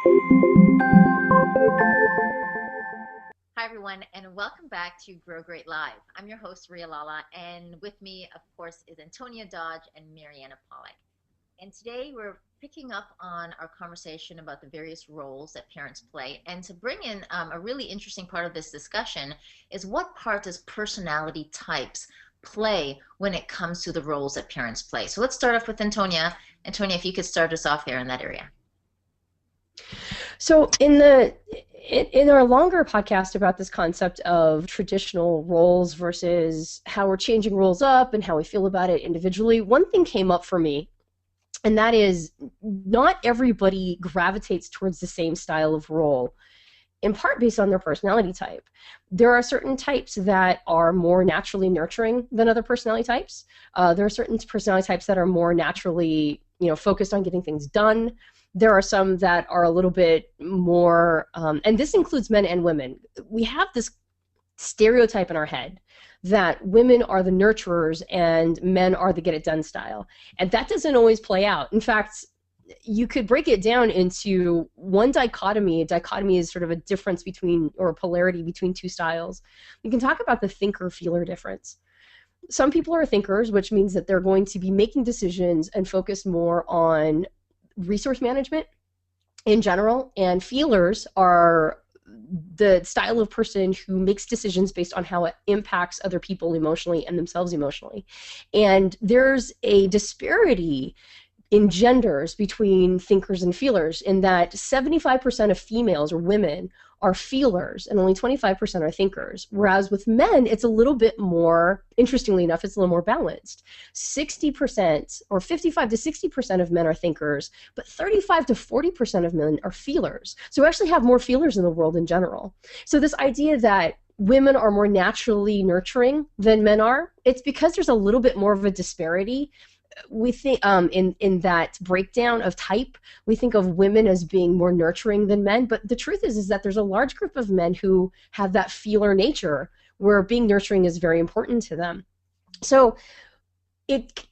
Hi, everyone, and welcome back to Grow Great Live. I'm your host, Ria Lala, and with me, of course, is Antonia Dodge and Mariana Pollack. And today we're picking up on our conversation about the various roles that parents play. And to bring in a really interesting part of this discussion is what part does personality types play when it comes to the roles that parents play? So let's start off with Antonia. Antonia, if you could start us off there in that area. So in our longer podcast about this concept of traditional roles versus how we're changing roles up and how we feel about it individually, one thing came up for me, and that is not everybody gravitates towards the same style of role, in part based on their personality type. There are certain types that are more naturally nurturing than other personality types. There are certain personality types that are more naturally, focused on getting things done. There are some that are a little bit more, and this includes men and women. We have this stereotype in our head that women are the nurturers and men are the get-it-done style. And that doesn't always play out. In fact, you could break it down into one dichotomy. A dichotomy is sort of a difference between, or a polarity between two styles. You can talk about the thinker-feeler difference. Some people are thinkers, which means that they're going to be making decisions and focus more on resource management in general, and feelers are the style of person who makes decisions based on how it impacts other people emotionally and themselves emotionally. And there's a disparity in genders between thinkers and feelers in that 75% of females or women are feelers and only 25% are thinkers, whereas with men it's a little bit more, interestingly enough, it's a little more balanced. 60% or 55 to 60% of men are thinkers, but 35 to 40% of men are feelers. So we actually have more feelers in the world in general. So this idea that women are more naturally nurturing than men are, it's because there's a little bit more of a disparity. We think in that breakdown of type, we think of women as being more nurturing than men, but the truth is that there's a large group of men who have that feeler nature where being nurturing is very important to them. So it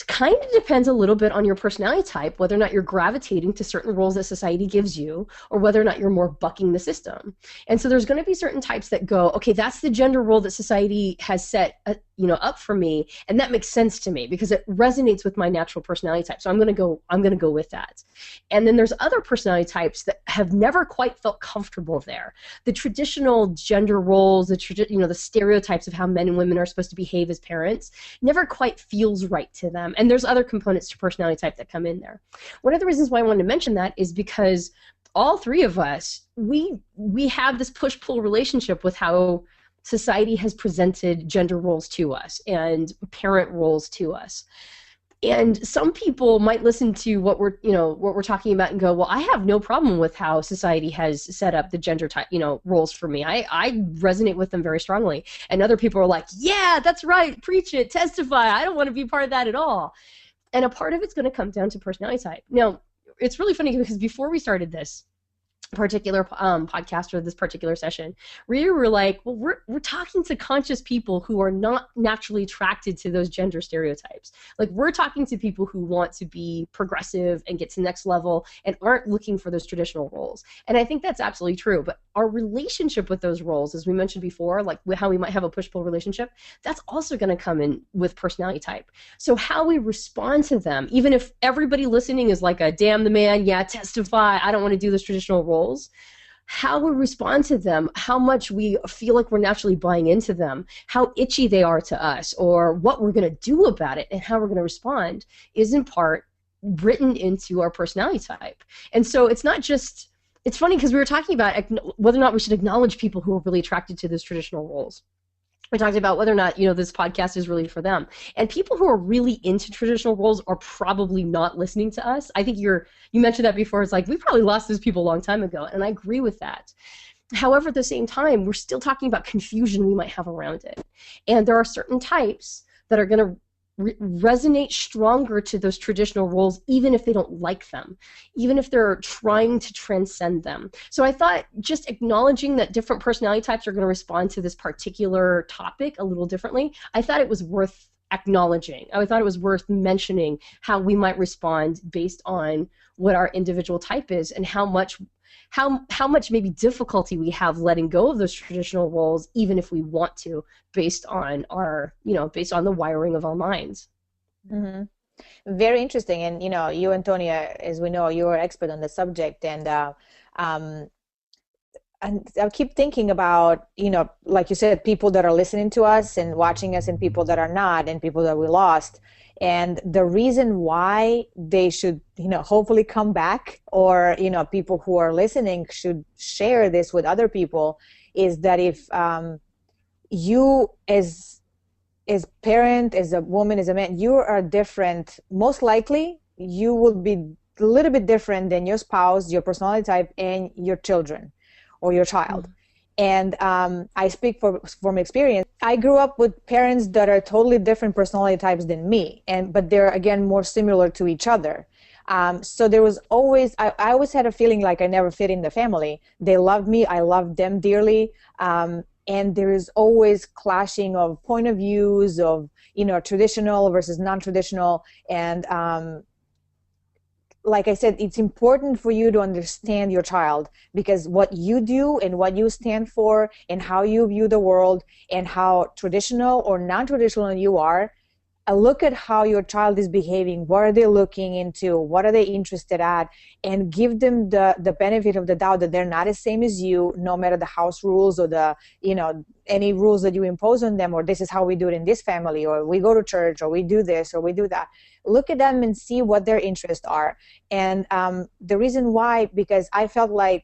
kind of depends a little bit on your personality type, whether or not you're gravitating to certain roles that society gives you, or whether or not you're more bucking the system. And so there's going to be certain types that go, okay, that's the gender role that society has set up for me, and that makes sense to me because it resonates with my natural personality type. So I'm going to go with that. And then there's other personality types that have never quite felt comfortable there. The traditional gender roles, the stereotypes of how men and women are supposed to behave as parents never quite feels right to them. And there's other components to personality type that come in there. One of the reasons why I wanted to mention that is because all three of us, we have this push-pull relationship with how society has presented gender roles to us and parent roles to us. And some people might listen to what we're talking about and go, well, I have no problem with how society has set up the gender type, roles for me. I resonate with them very strongly. And other people are like, yeah, that's right, preach it, testify. I don't want to be part of that at all. And a part of it's going to come down to personality type. Now, it's really funny because before we started this particular podcast or this particular session, we were like, well, we're talking to conscious people who are not naturally attracted to those gender stereotypes. Like, we're talking to people who want to be progressive and get to the next level and aren't looking for those traditional roles. And I think that's absolutely true. But our relationship with those roles, as we mentioned before, like how we might have a push-pull relationship, that's also going to come in with personality type. So how we respond to them, even if everybody listening is like a damn the man, yeah, testify, I don't want to do this traditional role, how we respond to them, how much we feel like we're naturally buying into them, how itchy they are to us, or what we're going to do about it and how we're going to respond is in part written into our personality type. And so it's not just, it's funny because we were talking about whether or not we should acknowledge people who are really attracted to those traditional roles. We talked about whether or not, this podcast is really for them. And people who are really into traditional roles are probably not listening to us. I think you mentioned that before. It's like, we probably lost those people a long time ago, and I agree with that. However, at the same time, we're still talking about confusion we might have around it. And there are certain types that are going to resonate stronger to those traditional roles, even if they don't like them, even if they're trying to transcend them. So I thought just acknowledging that different personality types are going to respond to this particular topic a little differently, I thought it was worth acknowledging. I thought it was worth mentioning how we might respond based on what our individual type is, and how much maybe difficulty we have letting go of those traditional roles, even if we want to, based on the wiring of our minds. Mm-hmm. Very interesting. And you, Antonia, as we know, you're an expert on the subject, um, and I keep thinking about, like you said, people that are listening to us and watching us, and people that are not, and people that we lost. And the reason why they should, hopefully come back, or, people who are listening should share this with other people, is that if you as parent, as a woman, as a man, you are different. Most likely, you will be a little bit different than your spouse, your personality type, and your children or your child. And I speak from experience. I grew up with parents that are totally different personality types than me, but they're, again, more similar to each other. So there was always, I always had a feeling like I never fit in the family. They loved me, I loved them dearly. And there is always clashing of point of views of, traditional versus non-traditional. And like I said, it's important for you to understand your child, because what you do and what you stand for and how you view the world and how traditional or non-traditional you are, look at how your child is behaving. What are they looking into? What are they interested at? And give them the benefit of the doubt that they're not the same as you, no matter the house rules or the, any rules that you impose on them, or this is how we do it in this family, or we go to church, or we do this, or we do that. Look at them and see what their interests are. And the reason why, because I felt like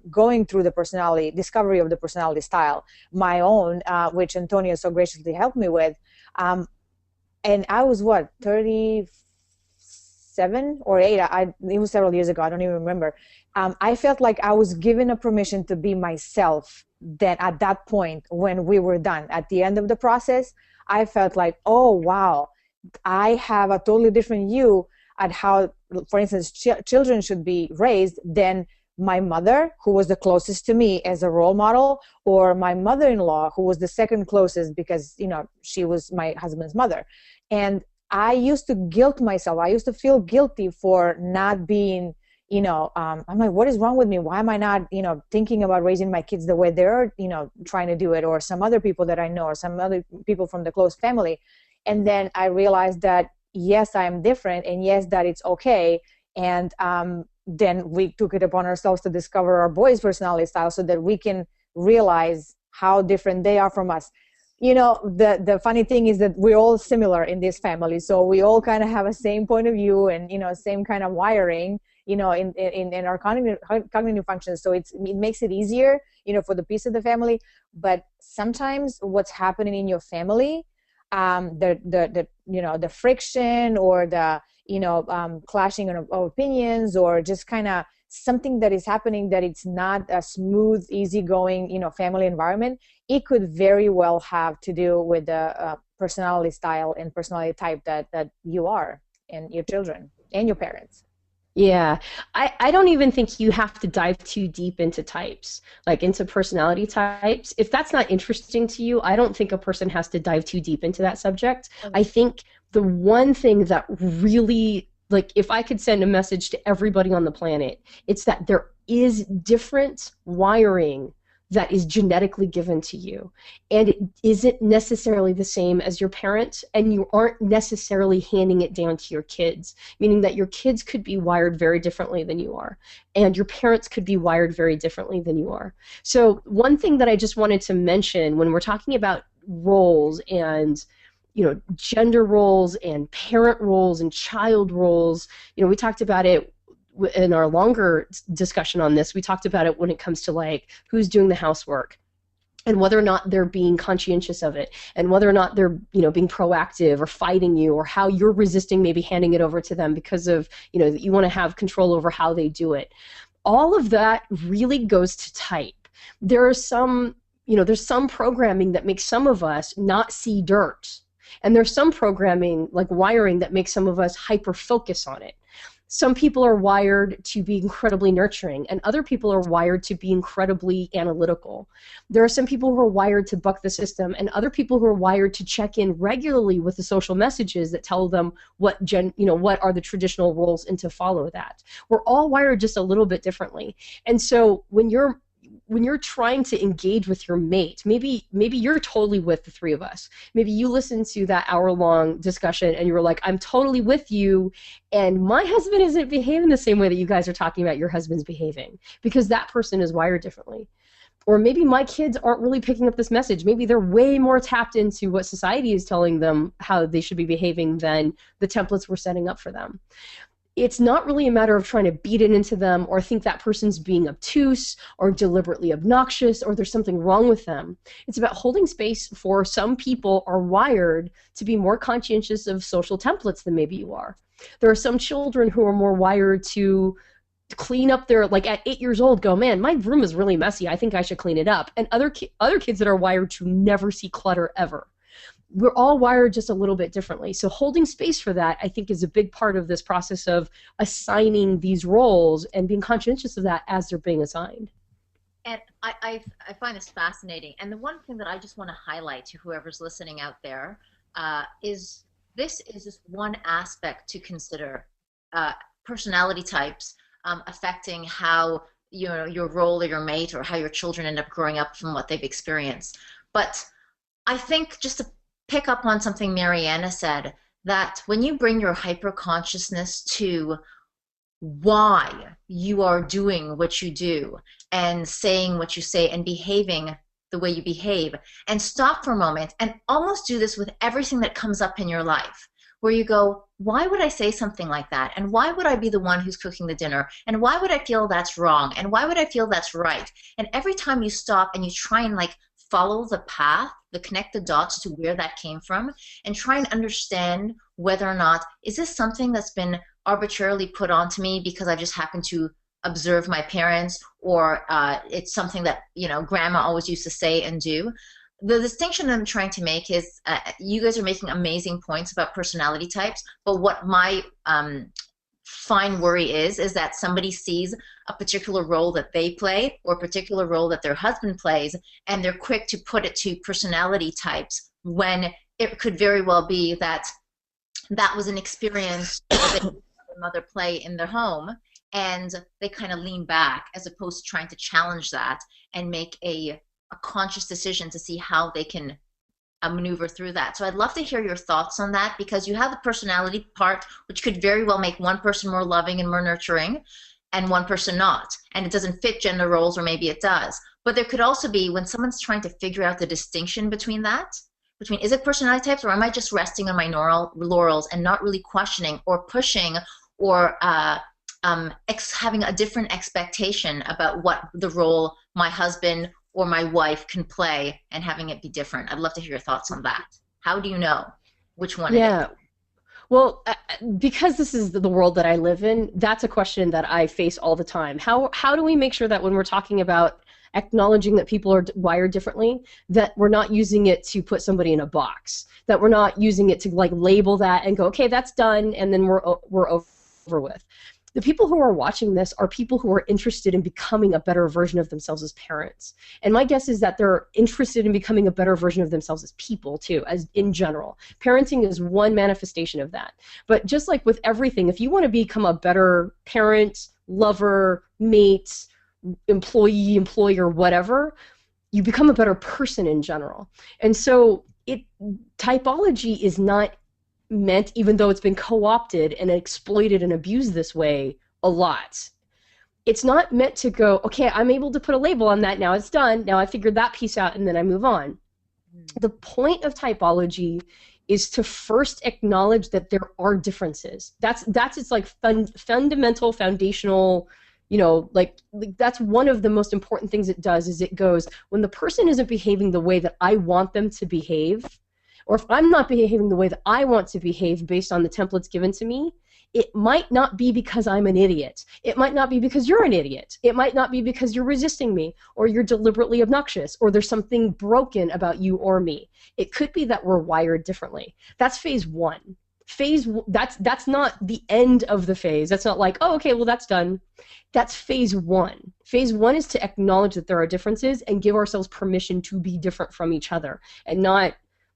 going through the discovery of the personality style, my own, which Antonia so graciously helped me with, and I was 37 or 8. It was several years ago. I don't even remember. I felt like I was given a permission to be myself. Then at that point, when we were done, at the end of the process, I felt like, oh wow, I have a totally different view at how, for instance, children should be raised than my mother, who was the closest to me as a role model, or my mother-in-law, who was the second closest because, she was my husband's mother. And I used to guilt myself. I used to feel guilty for not being, I'm like, what is wrong with me? Why am I not, thinking about raising my kids the way they're, trying to do it, or some other people that I know, or some other people from the close family. And then I realized that, yes, I am different, and yes, that it's okay. And then we took it upon ourselves to discover our boys' personality style so that we can realize how different they are from us. The funny thing is that we're all similar in this family. So we all kind of have a same point of view and, same kind of wiring, in our cognitive functions. So it makes it easier, for the piece of the family. But sometimes what's happening in your family, the friction or the, clashing of opinions, or just kind of something that is happening that it's not a smooth, easygoing, family environment, it could very well have to do with the personality style and personality type that you are, and your children and your parents. Yeah, I don't even think you have to dive too deep into types, like into personality types. If that's not interesting to you, I don't think a person has to dive too deep into that subject. I think the one thing that really, like, if I could send a message to everybody on the planet, it's that there is different wiring that is genetically given to you. And it isn't necessarily the same as your parents, and you aren't necessarily handing it down to your kids, meaning that your kids could be wired very differently than you are, and your parents could be wired very differently than you are. So one thing that I just wanted to mention when we're talking about roles and gender roles and parent roles and child roles, we talked about it in our longer discussion on this. We talked about it when it comes to like who's doing the housework and whether or not they're being conscientious of it, and whether or not they're being proactive or fighting you, or how you're resisting maybe handing it over to them because of that you want to have control over how they do it. All of that really goes to type. There are some there's some programming that makes some of us not see dirt, and there's some programming like wiring that makes some of us hyper focus on it. Some people are wired to be incredibly nurturing, and other people are wired to be incredibly analytical. There are some people who are wired to buck the system, and other people who are wired to check in regularly with the social messages that tell them what what are the traditional roles and to follow that. We're all wired just a little bit differently. And so when you're trying to engage with your mate, maybe you're totally with the three of us. Maybe you listened to that hour-long discussion and you were like, I'm totally with you, and my husband isn't behaving the same way that you guys are talking about your husband's behaving, because that person is wired differently. Or maybe my kids aren't really picking up this message. Maybe they're way more tapped into what society is telling them how they should be behaving than the templates we're setting up for them. It's not really a matter of trying to beat it into them or think that person's being obtuse or deliberately obnoxious or there's something wrong with them. It's about holding space for some people are wired to be more conscientious of social templates than maybe you are. There are some children who are more wired to clean up their, like at 8 years old, go, man, my room is really messy, I think I should clean it up. And other kids that are wired to never see clutter ever. We're all wired just a little bit differently. So holding space for that, I think, is a big part of this process of assigning these roles and being conscientious of that as they're being assigned. And I find this fascinating. And the one thing that I just want to highlight to whoever's listening out there is this is just one aspect to consider. Personality types affecting how your role or your mate or how your children end up growing up from what they've experienced. But I think just to pick up on something Mariana said, that when you bring your hyper-consciousness to why you are doing what you do and saying what you say and behaving the way you behave, and stop for a moment and almost do this with everything that comes up in your life, where you go, why would I say something like that? And why would I be the one who's cooking the dinner? And why would I feel that's wrong? And why would I feel that's right? And every time you stop and you try and follow the path, connect the dots to where that came from, and try and understand whether or not, is this something that's been arbitrarily put onto me because I just happen to observe my parents, or it's something that grandma always used to say and do. The distinction I'm trying to make is you guys are making amazing points about personality types, but what my fine worry is that somebody sees a particular role that they play or a particular role that their husband plays, and they're quick to put it to personality types when it could very well be that that was an experience that their mother play in their home, and they kind of lean back as opposed to trying to challenge that and make a conscious decision to see how they can maneuver through that. So I'd love to hear your thoughts on that, because you have the personality part, which could very well make one person more loving and more nurturing and one person not, and it doesn't fit gender roles, or maybe it does. But there could also be, when someone's trying to figure out the distinction between is it personality types, or am I just resting on my laurels and not really questioning or pushing or having a different expectation about what the role my husband or my wife can play, and having it be different. I'd love to hear your thoughts on that. How do you know which one it is? Well, because this is the world that I live in, that's a question that I face all the time. How do we make sure that when we're talking about acknowledging that people are wired differently, that we're not using it to put somebody in a box, that we're not using it to label that and go, okay, that's done, and then we're over with. The people who are watching this are people who are interested in becoming a better version of themselves as parents. And my guess is that they're interested in becoming a better version of themselves as people, too, as in general. Parenting is one manifestation of that. But just like with everything, if you want to become a better parent, lover, mate, employee, employer, whatever, you become a better person in general. And so typology is not meant, even though it's been co-opted and exploited and abused this way a lot, it's not meant to go, okay, I'm able to put a label on that, now it's done, now I figured that piece out, and then I move on. The point of typology is to first acknowledge that there are differences. That's its fundamental, foundational, that's one of the most important things it does, is it goes, when the person isn't behaving the way that I want them to behave, or if I'm not behaving the way that I want to behave based on the templates given to me, it might not be because I'm an idiot. It might not be because you're an idiot. It might not be because you're resisting me, or you're deliberately obnoxious, or there's something broken about you or me. It could be that we're wired differently. That's phase one. That's not the end of the phase. That's not like, oh, okay, well, that's done. That's phase one. Phase one is to acknowledge that there are differences and give ourselves permission to be different from each other, and not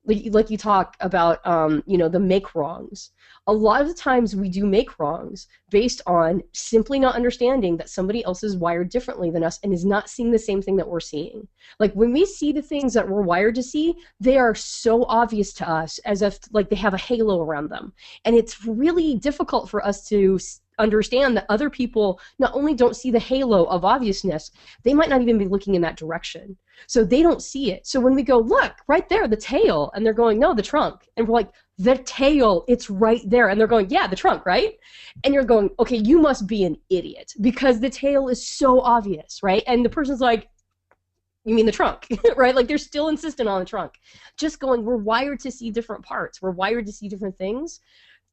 like you talk about, the make wrongs. A lot of the times we do make wrongs based on simply not understanding that somebody else is wired differently than us and is not seeing the same thing that we're seeing. Like when we see the things that we're wired to see, they are so obvious to us as if like they have a halo around them. And it's really difficult for us to understand that other people not only don't see the halo of obviousness, they might not even be looking in that direction. So they don't see it. So when we go, look, right there, the tail, and they're going, no, the trunk. And we're like, the tail, it's right there. And they're going, yeah, the trunk, right? And you're going, okay, you must be an idiot because the tail is so obvious, right? And the person's like, you mean the trunk, right? Like they're still insistent on the trunk. Just going, we're wired to see different parts. We're wired to see different things.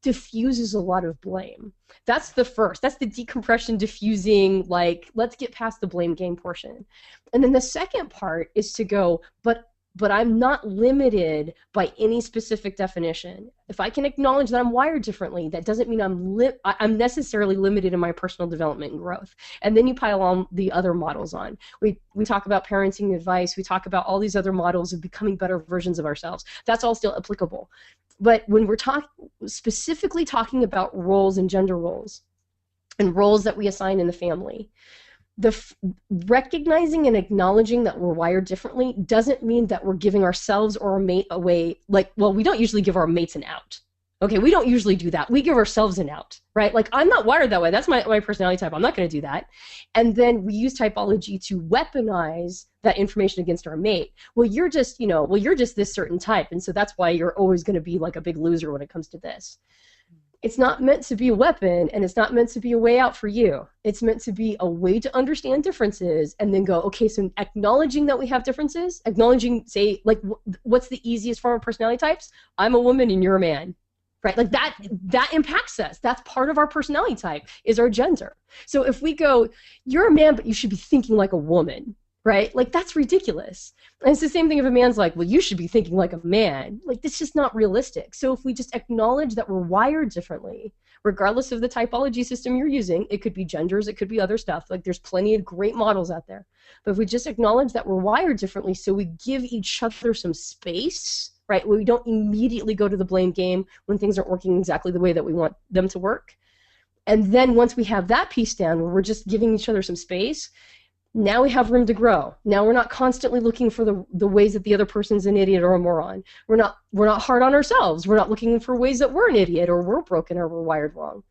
Diffuses a lot of blame. That's the first. That's the decompression, diffusing, like, let's get past the blame game portion. And then the second part is to go, but I'm not limited by any specific definition. If I can acknowledge that I'm wired differently, that doesn't mean I'm necessarily limited in my personal development and growth. And then you pile on the other models on. We talk about parenting advice. We talk about all these other models of becoming better versions of ourselves. That's all still applicable. But when we're specifically talking about roles and gender roles and roles that we assign in the family, recognizing and acknowledging that we're wired differently doesn't mean that we're giving ourselves or our mate away. Like, well, we don't usually give our mates an out. Okay, we don't usually do that. We give ourselves an out, right? Like, I'm not wired that way. That's my personality type. I'm not going to do that. And then we use typology to weaponize that information against our mate. Well, you're just this certain type, and so that's why you're always going to be like a big loser when it comes to this. It's not meant to be a weapon, and it's not meant to be a way out for you. It's meant to be a way to understand differences and then go, okay, so acknowledging that we have differences, say, like, what's the easiest form of personality types? I'm a woman and you're a man. Right, like that impacts us. That's part of our personality type, is our gender. So if we go, you're a man, but you should be thinking like a woman, right? Like that's ridiculous. And it's the same thing if a man's like, well, you should be thinking like a man. Like that's just not realistic. So if we just acknowledge that we're wired differently, regardless of the typology system you're using, it could be genders, it could be other stuff. Like there's plenty of great models out there. But if we just acknowledge that we're wired differently, so we give each other some space, right? We don't immediately go to the blame game when things aren't working exactly the way that we want them to work. And then once we have that piece down, where we're just giving each other some space, now we have room to grow. Now we're not constantly looking for the ways that the other person's an idiot or a moron. We're not hard on ourselves. We're not looking for ways that we're an idiot or we're broken or we're wired wrong.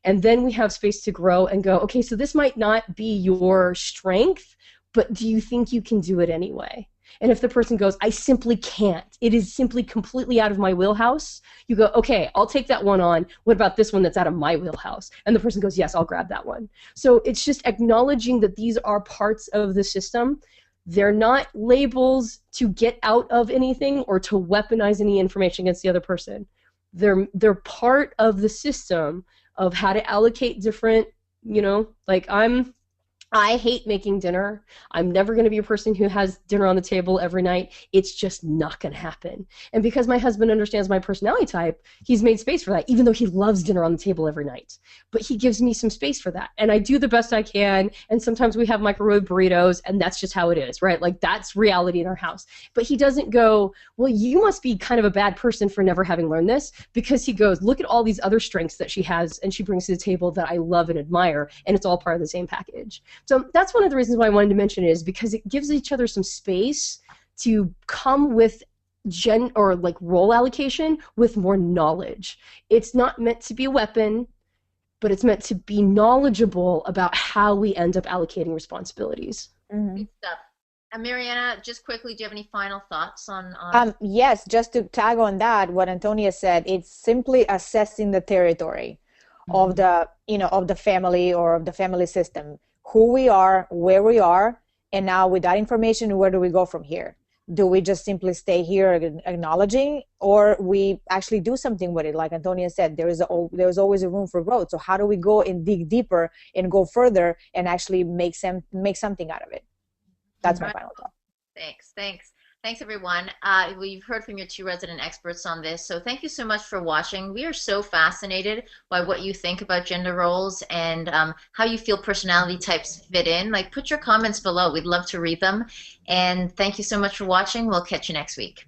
And then we have space to grow and go, okay, so this might not be your strength, but do you think you can do it anyway? And if the person goes, I simply can't, it is simply completely out of my wheelhouse, you go, okay, I'll take that one on. What about this one that's out of my wheelhouse? And the person goes, yes, I'll grab that one. So it's just acknowledging that these are parts of the system. They're not labels to get out of anything or to weaponize any information against the other person. They're part of the system of how to allocate different, like I hate making dinner. I'm never going to be a person who has dinner on the table every night. It's just not going to happen. And because my husband understands my personality type, he's made space for that, even though he loves dinner on the table every night. But he gives me some space for that. And I do the best I can. And sometimes we have microwave burritos, and that's just how it is, right? Like, that's reality in our house. But he doesn't go, well, you must be kind of a bad person for never having learned this, because he goes, look at all these other strengths that she has and she brings to the table that I love and admire, and it's all part of the same package. So that's one of the reasons why I wanted to mention it, is because it gives each other some space to come with role allocation with more knowledge. It's not meant to be a weapon, but it's meant to be knowledgeable about how we end up allocating responsibilities. Mm-hmm. Good stuff. And Mariana, just quickly, do you have any final thoughts on? Yes, just to tag on that, what Antonia said, it's simply assessing the territory of the family or of the family system. Who we are, where we are, and now with that information, where do we go from here? Do we just simply stay here acknowledging, or we actually do something with it? Like Antonia said, there's always a room for growth. So how do we go and dig deeper and go further and actually make something out of it? That's my final thought. Thanks. Thanks, everyone. We've heard from your two resident experts on this, so thank you so much for watching. We are so fascinated by what you think about gender roles and how you feel personality types fit in. Like, put your comments below. We'd love to read them. And thank you so much for watching. We'll catch you next week.